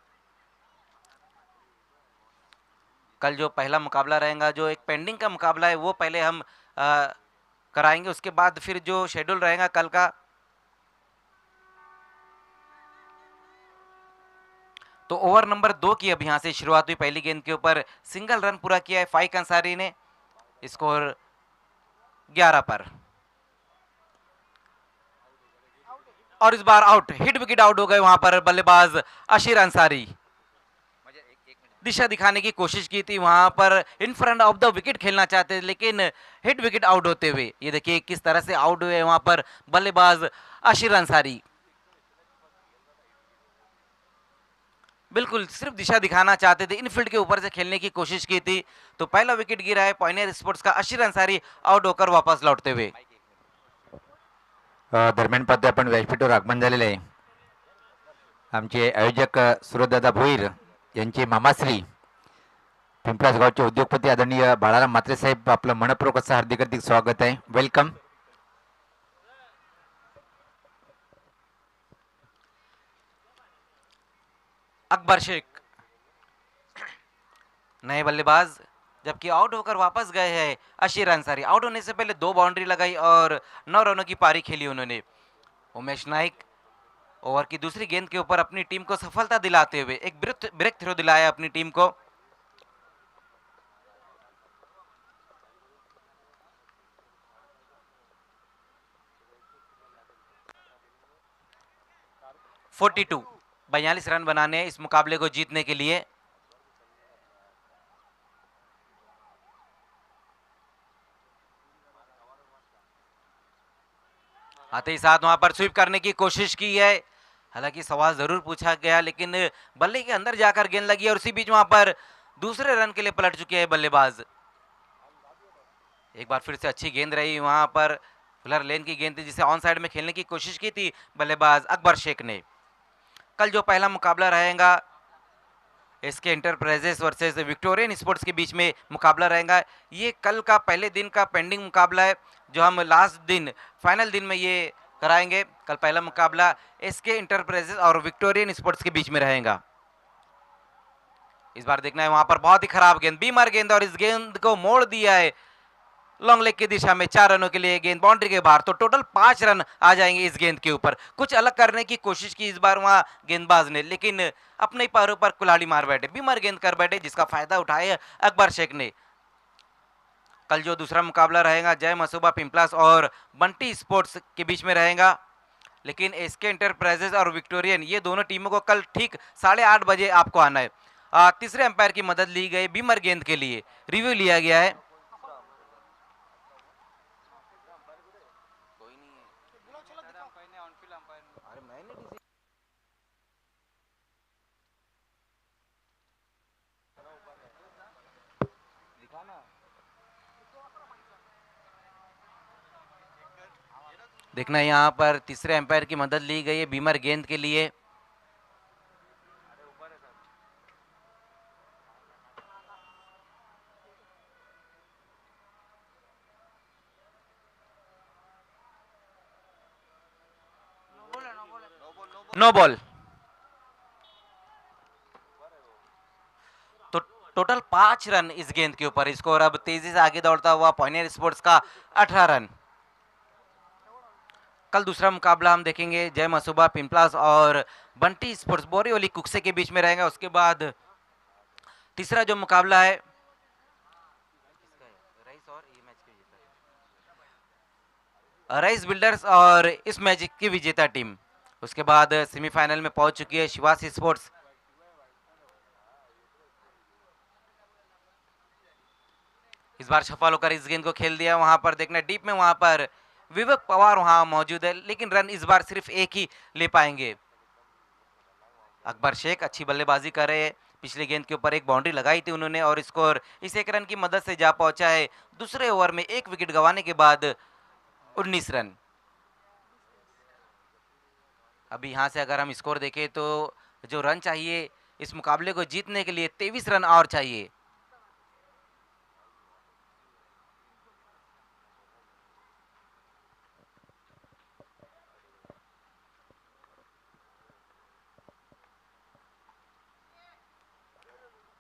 कल जो पहला मुकाबला रहेगा, जो एक पेंडिंग का मुकाबला है, वो पहले हम कराएंगे, उसके बाद फिर जो शेड्यूल रहेगा कल का। तो ओवर नंबर 2 की अब यहां से शुरुआत हुई। पहली गेंद के ऊपर सिंगल रन पूरा किया है फाइक अंसारी ने, स्कोर 11 पर। और इस बार आउट, हिट विकेट आउट हो गए वहां पर बल्लेबाज अशीर अंसारी। दिशा दिखाने की कोशिश की थी वहां पर, in front of the wicket खेलना चाहते थे, लेकिन हिट विकेट आउट होते हुए ये देखिए किस तरह से आउट हुए वहां पर बल्लेबाज अशीर अंसारी। बिल्कुल सिर्फ दिशा दिखाना चाहते थे, इनफील्ड के ऊपर से खेलने की कोशिश की थी। तो पहला विकेट गिरा है पॉइनियर स्पोर्ट्स का, अशीर अंसारी आउट होकर वापस लौटते हुए। दरम्यान पाहतोय आपण व्यासपीठावर आगमन झालेलं आहे आमचे आयोजक सुरजदादा भोईर यांचे मामाश्री पिंपळास गावचे उद्योगपती आदरणीय बाळाराम म्हात्रे साहेब, आपलं मनपूर्वक असं हार्दिक हार्दिक स्वागत आहे, वेलकम। अकबर शेख नए बल्लेबाज, जबकि आउट होकर वापस गए हैं अशीर अंसारी। आउट होने से पहले 2 बाउंड्री लगाई और 9 रनों की पारी खेली उन्होंने। उमेश नाइक ओवर की दूसरी गेंद के ऊपर अपनी टीम को सफलता दिलाते हुए एक ब्रेक थ्रो दिलाया अपनी टीम को। .42 42 रन बनाने इस मुकाबले को जीतने के लिए। आते ही साथ वहां पर स्वीप करने की कोशिश की है, हालांकि सवाल जरूर पूछा गया, लेकिन बल्ले के अंदर जाकर गेंद लगी और उसी बीच वहां पर दूसरे रन के लिए पलट चुके हैं बल्लेबाज। एक बार फिर से अच्छी गेंद रही वहां पर, फिलर लेन की गेंद थी जिसे ऑन साइड में खेलने की कोशिश की थी बल्लेबाज अकबर शेख ने। कल जो पहला मुकाबला रहेगा SK enterprises versus Victorian sports के बीच में मुकाबला रहेगा। ये कल का पहले दिन का पेंडिंग मुकाबला है, जो हम लास्ट दिन फाइनल दिन में ये कराएंगे। कल पहला मुकाबला एसके इंटरप्राइजेस और विक्टोरियन स्पोर्ट्स के बीच में रहेगा। इस बार देखना है वहां पर बहुत ही खराब गेंद, बीमार गेंद, और इस गेंद को मोड़ दिया है लॉन्ग लेग की दिशा में 4 रनों के लिए, गेंद बाउंड्री के बाहर। तो टोटल 5 रन आ जाएंगे इस गेंद के ऊपर। कुछ अलग करने की कोशिश की इस बार वहां गेंदबाज ने, लेकिन अपने पैरों पर कुल्हाड़ी मार बैठे, बीमार गेंद कर बैठे, जिसका फायदा उठाया अकबर शेख ने। कल जो दूसरा मुकाबला रहेगा जय मसूबा पिंपलास और बंटी स्पोर्ट्स के बीच में रहेगा, लेकिन एसके इंटरप्राइजेस और विक्टोरियन ये दोनों टीमों को कल ठीक 8:30 बजे आपको आना है। तीसरे अंपायर की मदद ली गई, बीमर गेंद के लिए रिव्यू लिया गया है। देखना यहाँ पर तीसरे अंपायर की मदद ली गई है बीमर गेंद के लिए। No ball. तो टोटल 5 रन इस गेंद के ऊपर। स्कोर अब तेजी से आगे दौड़ता हुआ पॉइनियर स्पोर्ट्स का 18 रन। कल दूसरा मुकाबला हम देखेंगे जय मसूबा पिंपलास और बंटी स्पोर्ट्स बोरीवली कुक्से के बीच में रहेगा। उसके बाद तीसरा जो मुकाबला है राइस बिल्डर्स और इस मैच की विजेता टीम। उसके बाद सेमीफाइनल में पहुंच चुकी है शिवास स्पोर्ट्स। इस बार सफल होकर इस गेंद को खेल दिया। वहां पर देखना डीप में वहां पर विवेक पवार वहां मौजूद है, लेकिन रन इस बार सिर्फ एक ही ले पाएंगे। अकबर शेख अच्छी बल्लेबाजी कर रहे हैं। पिछली गेंद के ऊपर एक बाउंड्री लगाई थी उन्होंने और स्कोर इस एक रन की मदद से जा पहुंचा है। दूसरे ओवर में एक विकेट गंवाने के बाद 19 रन। अभी यहां से अगर हम स्कोर देखें तो जो रन चाहिए इस मुकाबले को जीतने के लिए 23 रन और चाहिए।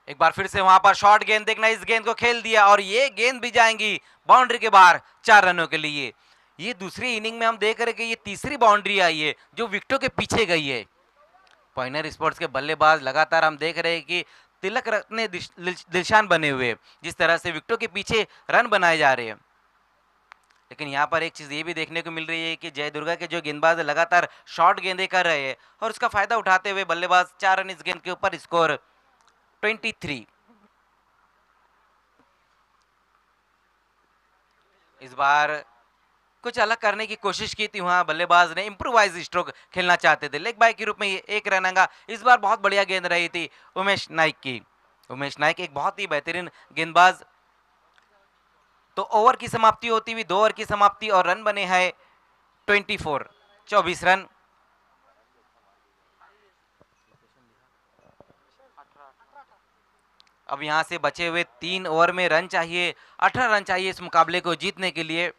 एक बार फिर से वहां पर शॉर्ट गेंद देखना, इस गेंद को खेल दिया और ये गेंद भी जाएंगी बाउंड्री के बाहर 4 रनों के लिए। ये दूसरी इनिंग में हम देख रहे हैं कि ये तीसरी बाउंड्री आई है जो विकेटों के पीछे गई है। पॉइनर स्पोर्ट्स के बल्लेबाज लगातार हम देख रहे हैं कि तिलक रखने दिलशान बने हुए, जिस तरह से विकेटों के पीछे रन बनाए जा रहे हैं। लेकिन यहाँ पर एक चीज ये भी देखने को मिल रही है कि जय दुर्गा के जो गेंदबाज लगातार शॉर्ट गेंदें कर रहे हैं और उसका फायदा उठाते हुए बल्लेबाज 4 रन इस गेंद के ऊपर, स्कोर 23। इस बार कुछ अलग करने की कोशिश की थी वहां बल्लेबाज ने, इंप्रोवाइज स्ट्रोक खेलना चाहते थे। लेग बाय के रूप में एक रन आएगा। इस बार बहुत बढ़िया गेंद रही थी उमेश नाइक की। उमेश नाइक एक बहुत ही बेहतरीन गेंदबाज। तो ओवर की समाप्ति होती हुई 2 ओवर की समाप्ति और रन बने हैं 24 रन। अब यहां से बचे हुए 3 ओवर में रन चाहिए, 18 रन चाहिए इस मुकाबले को जीतने के लिए।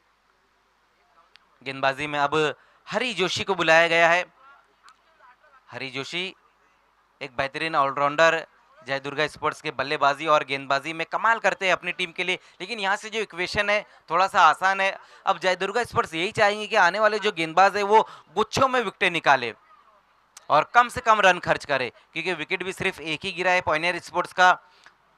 गेंदबाजी में अब हरी जोशी को बुलाया गया है। हरी जोशी एक बेहतरीन ऑलराउंडर, जय दुर्गा स्पोर्ट्स के बल्लेबाजी और गेंदबाजी में कमाल करते हैं अपनी टीम के लिए। लेकिन यहाँ से जो इक्वेशन है थोड़ा सा आसान है। अब जय दुर्गा स्पोर्ट्स यही चाहेंगे कि आने वाले जो गेंदबाज है वो गुच्छों में विकेटें निकाले और कम से कम रन खर्च करे, क्योंकि विकेट भी सिर्फ एक ही गिरा है पॉइनियर स्पोर्ट्स का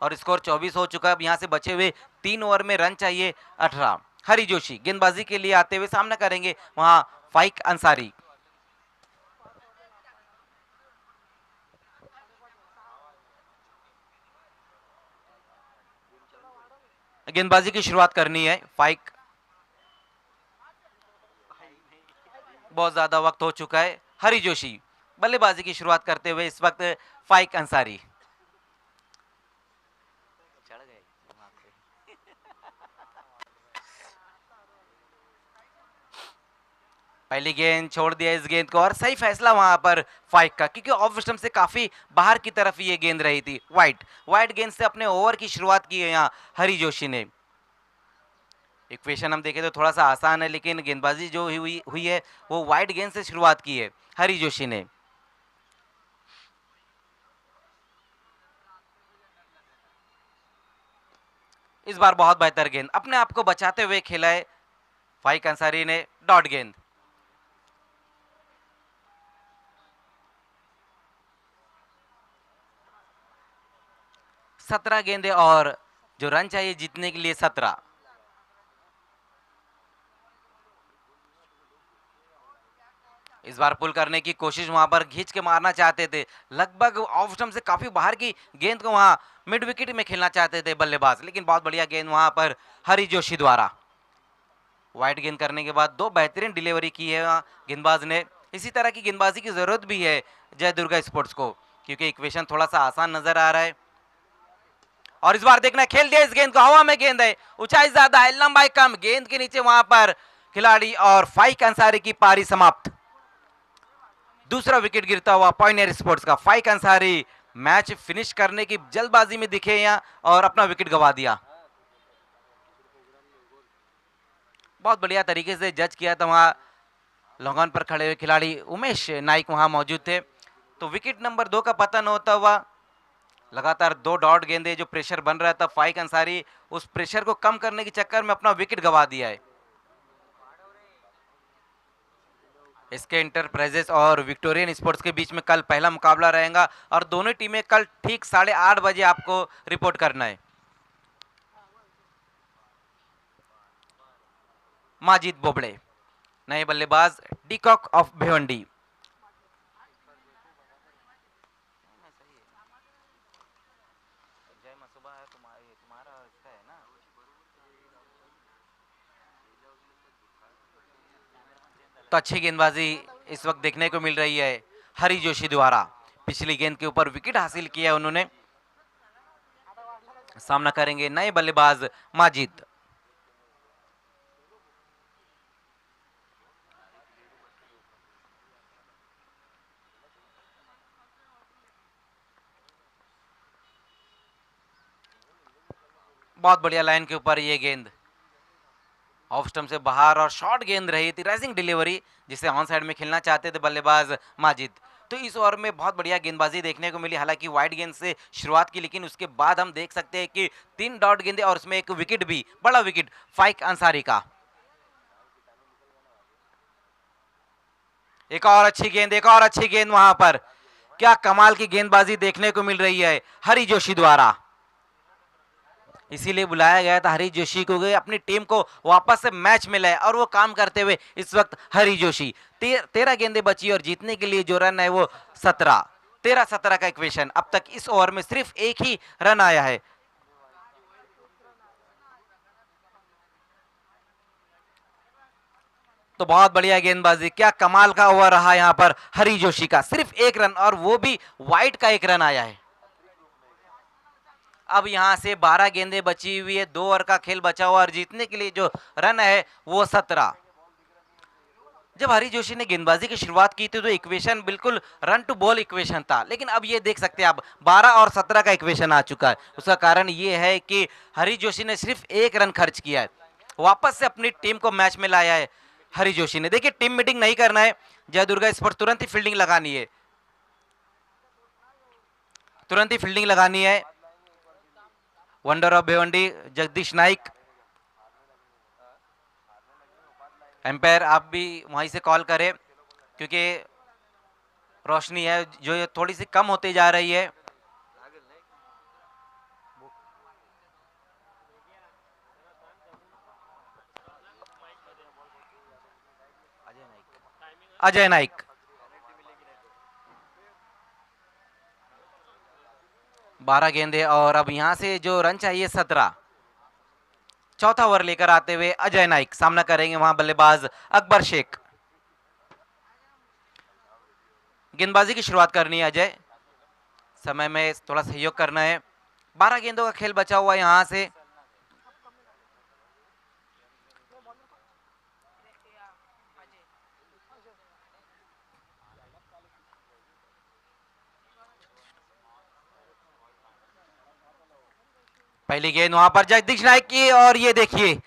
और स्कोर 24 हो चुका है। अब यहाँ से बचे हुए 3 ओवर में रन चाहिए 18। हरी जोशी गेंदबाजी के लिए आते हुए सामना करेंगे वहां फाइक अंसारी। गेंदबाजी की शुरुआत करनी है फाइक। बहुत ज्यादा वक्त हो चुका है। हरी जोशी बल्लेबाजी की शुरुआत करते हुए इस वक्त फाइक अंसारी। पहली गेंद छोड़ दिया इस गेंद को और सही फैसला वहां पर फाइक का, क्योंकि ऑफ स्टंप से काफी बाहर की तरफ ये गेंद रही थी। वाइट गेंद से अपने ओवर की शुरुआत की है यहाँ हरी जोशी ने। इक्वेशन हम देखें तो थोड़ा सा आसान है, लेकिन गेंदबाजी जो हुई है वो वाइट गेंद से शुरुआत की है हरी जोशी ने। इस बार बहुत बेहतर गेंद अपने आप को बचाते हुए खेला है फाइक अंसारी ने। डॉट गेंद। सत्रह गेंदे और जो रन चाहिए जीतने के लिए 17। इस बार पुल करने की कोशिश, वहां पर खींच के मारना चाहते थे, लगभग ऑफ स्टंप से काफी बाहर की गेंद को वहां मिड विकेट में खेलना चाहते थे बल्लेबाज, लेकिन बहुत बढ़िया गेंद वहां पर हरी जोशी द्वारा। वाइड गेंद करने के बाद दो बेहतरीन डिलीवरी की है गेंदबाज ने। इसी तरह की गेंदबाजी की जरूरत भी है जय दुर्गा स्पोर्ट्स को, क्योंकि इक्वेशन थोड़ा सा आसान नजर आ रहा है। और इस बार देखना, खेल दिया इस गेंद को, हवा में गेंद है, ऊंचाई ज्यादा है, लंबाई कम, गेंद के नीचे वहां पर खिलाड़ी और फाइक अंसारी की पारी समाप्त। दूसरा विकेट गिरता हुआ पॉइनियर स्पोर्ट्स का। फाइक अंसारी मैच फिनिश करने की जल्दबाजी में दिखे यहाँ और अपना विकेट गंवा दिया। बहुत बढ़िया तरीके से जज किया था वहां लॉन्गॉन पर खड़े हुए खिलाड़ी उमेश नाइक वहां मौजूद थे। तो विकेट नंबर 2 का पतन होता हुआ, लगातार 2 डॉट गेंदे जो प्रेशर बन रहा था, फाइक अंसारी उस प्रेशर को कम करने के चक्कर में अपना विकेट गंवा दिया है। इसके इंटरप्राइजेस और विक्टोरियन स्पोर्ट्स के बीच में कल पहला मुकाबला रहेगा और दोनों टीमें कल ठीक 8:30 बजे आपको रिपोर्ट करना है। माजिद बोबड़े नए बल्लेबाज डीकॉक ऑफ भिवंडी। तो अच्छी गेंदबाजी इस वक्त देखने को मिल रही है हरी जोशी द्वारा। पिछली गेंद के ऊपर विकेट हासिल किया उन्होंने। सामना करेंगे नए बल्लेबाज माजिद। बहुत बढ़िया लाइन के ऊपर ये गेंद ऑफ स्टंप से बाहर और शॉर्ट गेंद रही थी, राइजिंग डिलीवरी जिसे ऑन साइड में खेलना चाहते थे बल्लेबाज माजिद। तो इस ओवर में बहुत बढ़िया गेंदबाजी देखने को मिली, हालांकि वाइड गेंद से शुरुआत की, लेकिन उसके बाद हम देख सकते हैं कि 3 डॉट गेंदे और उसमें एक विकेट भी, बड़ा विकेट फाइक अंसारी का। एक और अच्छी गेंद, एक और अच्छी गेंद वहां पर। क्या कमाल की गेंदबाजी देखने को मिल रही है हरी जोशी द्वारा। इसीलिए बुलाया गया था हरी जोशी को, अपनी टीम को वापस से मैच मिला है और वो काम करते हुए इस वक्त हरी जोशी। 13 गेंदें बची और जीतने के लिए जो रन है वो 17। 13-17 का इक्वेशन। अब तक इस ओवर में सिर्फ एक ही रन आया है। तो बहुत बढ़िया गेंदबाजी, क्या कमाल का ओवर रहा यहाँ पर हरी जोशी का। सिर्फ एक रन और वो भी वाइड का एक रन आया है। अब यहां से 12 गेंदें बची हुई है, 2 ओवर का खेल बचा हुआ और जीतने के लिए जो रन है वो 17। जब हरी जोशी ने गेंदबाजी की शुरुआत की थी तो इक्वेशन बिल्कुल रन टू बॉल इक्वेशन था, लेकिन अब ये देख सकते हैं आप 12 और 17 का इक्वेशन आ चुका है। उसका कारण ये है कि हरी जोशी ने सिर्फ 1 रन खर्च किया है, वापस से अपनी टीम को मैच में लाया है हरी जोशी ने। देखिए, टीम मीटिंग नहीं करना है जय दुर्गा स्पोर्ट्स, तुरंत ही फील्डिंग लगानी है, तुरंत ही फील्डिंग लगानी है। Wonder of Bhiwandi Jagdish Naik, umpire आप भी वहीं से कॉल करें क्योंकि रोशनी है जो ये थोड़ी सी कम होती जा रही है। अजय नाइक 12 गेंदे और अब यहां से जो रन चाहिए 17। चौथा ओवर लेकर आते हुए अजय नाइक सामना करेंगे वहां बल्लेबाज अकबर शेख। गेंदबाजी की शुरुआत करनी है अजय, समय में थोड़ा सहयोग करना है। 12 गेंदों का खेल बचा हुआ यहां से। पहली गेंद वहां पर जगदीश नाइक की और ये देखिए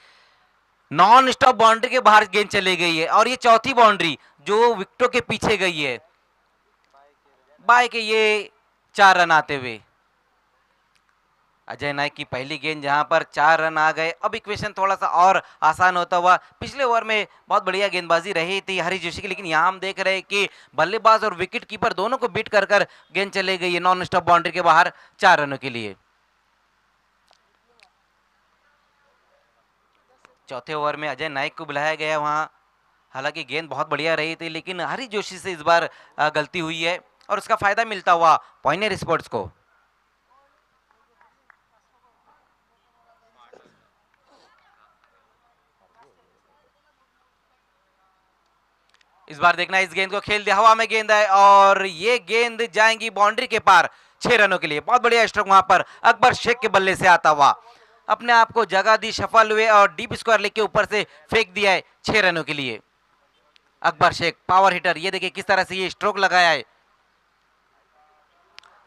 नॉन स्टॉप बाउंड्री के बाहर गेंद चली गई है और ये चौथी बाउंड्री जो विकेटों के पीछे गई है। बाय के ये 4 रन आते हुए अजय नाइक की पहली गेंद जहां पर 4 रन आ गए। अब इक्वेशन थोड़ा सा और आसान होता हुआ। पिछले ओवर में बहुत बढ़िया गेंदबाजी रही थी हरी जोशी की, लेकिन यहां हम देख रहे हैं कि बल्लेबाज और विकेट कीपर दोनों को बीट कर गेंद चले गई है नॉन स्टॉप बाउंड्री के बाहर 4 रनों के लिए। चौथे ओवर में अजय नाइक को बुलाया गया वहां हालांकि गेंद बहुत बढ़िया रही थी, लेकिन हरी जोशी से इस बार गलती हुई है और उसका फायदा मिलता हुआ पॉइनियर स्पोर्ट्स को। इस बार देखना इस गेंद को खेल दिया, हवा में गेंद है और ये गेंद जाएंगी बाउंड्री के पार 6 रनों के लिए। बहुत बढ़िया स्ट्रोक वहां पर अकबर शेख के बल्ले से आता हुआ, अपने आप को जगह दी, सफल हुए और डीप स्क्वायर लेग के ऊपर से फेंक दिया है 6 रनों के लिए। अकबर शेख पावर हिटर, ये देखिए किस तरह से ये स्ट्रोक लगाया है,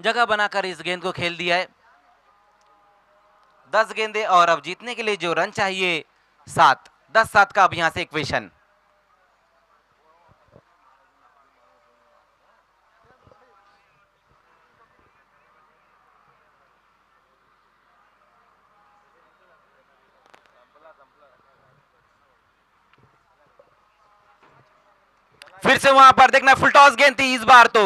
जगह बनाकर इस गेंद को खेल दिया है। 10 गेंदे और अब जीतने के लिए जो रन चाहिए 7, 10-7 का अब यहां से इक्वेशन। फिर से वहां पर देखना फुल टॉस गेंद थी इस बार तो,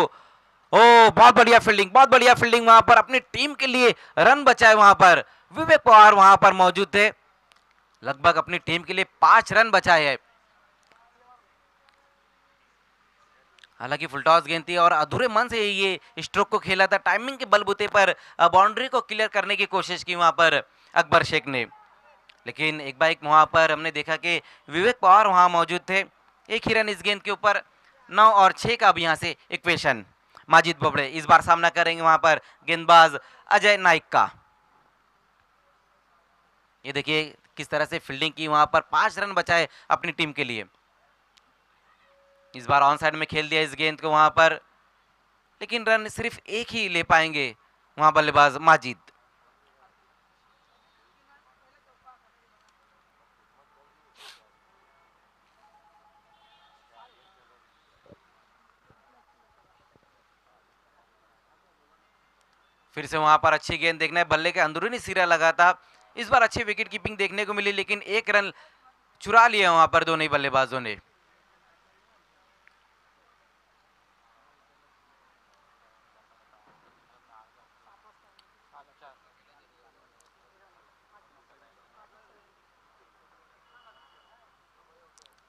ओ बहुत बढ़िया फील्डिंग, बहुत बढ़िया फील्डिंग वहां पर, अपनी टीम के लिए रन बचाए वहां पर। विवेक पवार वहां पर मौजूद थे, लगभग अपनी टीम के लिए 5 रन बचाए हैं। हालांकि फुल टॉस गेंद थी और अधूरे मन से ये स्ट्रोक को खेला था, टाइमिंग के बलबूते पर बाउंड्री को क्लियर करने की कोशिश की वहां पर अकबर शेख ने, लेकिन एक बार एक वहां पर हमने देखा कि विवेक पवार वहां मौजूद थे। एक ही रन इस गेंद के ऊपर, 9 और 6 का अब यहां से इक्वेशन। माजिद बोबड़े इस बार सामना करेंगे वहां पर गेंदबाज अजय नाइक का। ये देखिए किस तरह से फील्डिंग की, वहां पर 5 रन बचाए अपनी टीम के लिए। इस बार ऑन साइड में खेल दिया इस गेंद को वहां पर, लेकिन रन सिर्फ एक ही ले पाएंगे वहां बल्लेबाज माजिद। फिर से वहां पर अच्छी गेंद देखना है, बल्ले के अंदरूनी सिरा लगा था। इस बार अच्छी विकेट कीपिंग देखने को मिली, लेकिन एक रन चुरा लिया वहां पर दोनों ही बल्लेबाजों ने।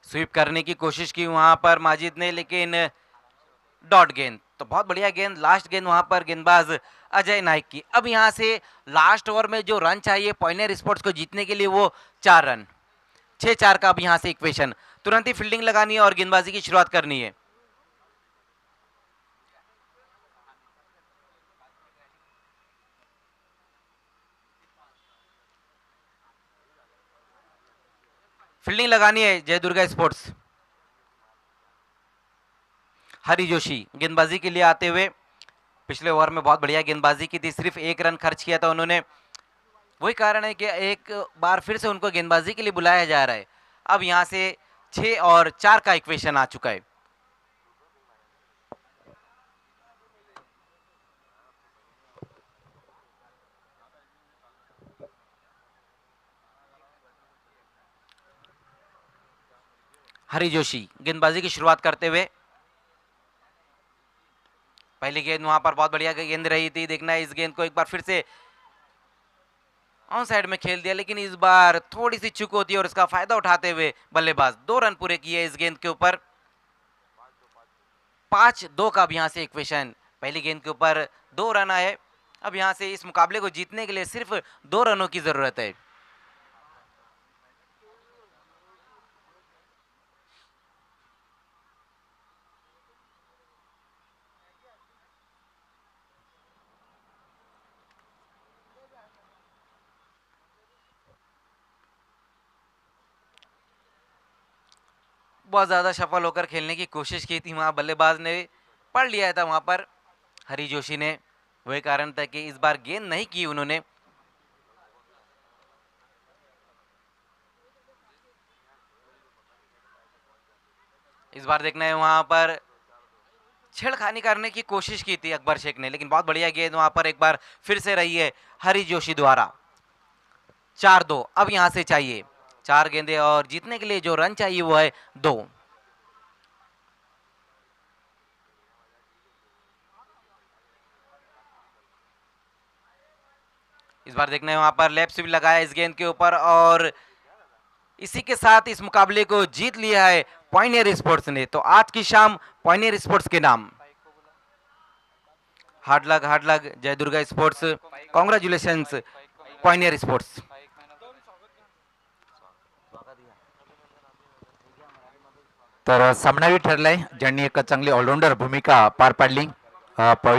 स्वीप करने की कोशिश की वहां पर माजिद ने, लेकिन डॉट गेंद। तो बहुत बढ़िया गेंद, लास्ट गेंद वहां पर गेंदबाज अजय नाइक की। अब यहां से लास्ट ओवर में जो रन चाहिए पॉइनियर स्पोर्ट्स को जीतने के लिए वो 4 रन, 6-4 का अब यहां से इक्वेशन। तुरंत ही फील्डिंग लगानी है और गेंदबाजी की शुरुआत करनी है। फील्डिंग लगानी है जय दुर्गा स्पोर्ट्स। हरी जोशी गेंदबाजी के लिए आते हुए, पिछले ओवर में बहुत बढ़िया गेंदबाजी की थी, सिर्फ 1 रन खर्च किया था उन्होंने। वही कारण है कि एक बार फिर से उनको गेंदबाजी के लिए बुलाया जा रहा है। अब यहां से 6 और 4 का इक्वेशन आ चुका है। हरी जोशी गेंदबाजी की शुरुआत करते हुए, पहली गेंद वहां पर बहुत बढ़िया गेंद रही थी, देखना है इस गेंद को एक बार फिर से ऑन साइड में खेल दिया, लेकिन इस बार थोड़ी सी चूक होती है और इसका फायदा उठाते हुए बल्लेबाज 2 रन पूरे किए इस गेंद के ऊपर। 5-2 का अब यहां से इक्वेशन। पहली गेंद के ऊपर 2 रन आए, अब यहां से इस मुकाबले को जीतने के लिए सिर्फ 2 रनों की जरूरत है। बहुत ज्यादा सफल होकर खेलने की कोशिश की थी वहां बल्लेबाज ने, पढ़ लिया था वहां पर हरी जोशी ने। वही कारण था कि इस बार गेंद नहीं की उन्होंने। इस बार देखना है वहां पर छेड़खानी करने की कोशिश की थी अकबर शेख ने, लेकिन बहुत बढ़िया गेंद वहां पर एक बार फिर से रही है हरी जोशी द्वारा। 4-2 अब यहां से चाहिए 4 गेंदे और जीतने के लिए जो रन चाहिए वो है 2। इस बार देखना है वहां पर लेफ्ट स्विप लगाया इस गेंद के ऊपर और इसी के साथ इस मुकाबले को जीत लिया है पॉइनियर स्पोर्ट्स ने। तो आज की शाम पॉइनियर स्पोर्ट्स के नाम। हार्ड लक जय Durga sports, congratulations Pioneer sports. तर सामनावी ठरलाय, ज्यांनी एक चांगली ऑलराऊंडर भूमिका पार पाडली. पॉईंट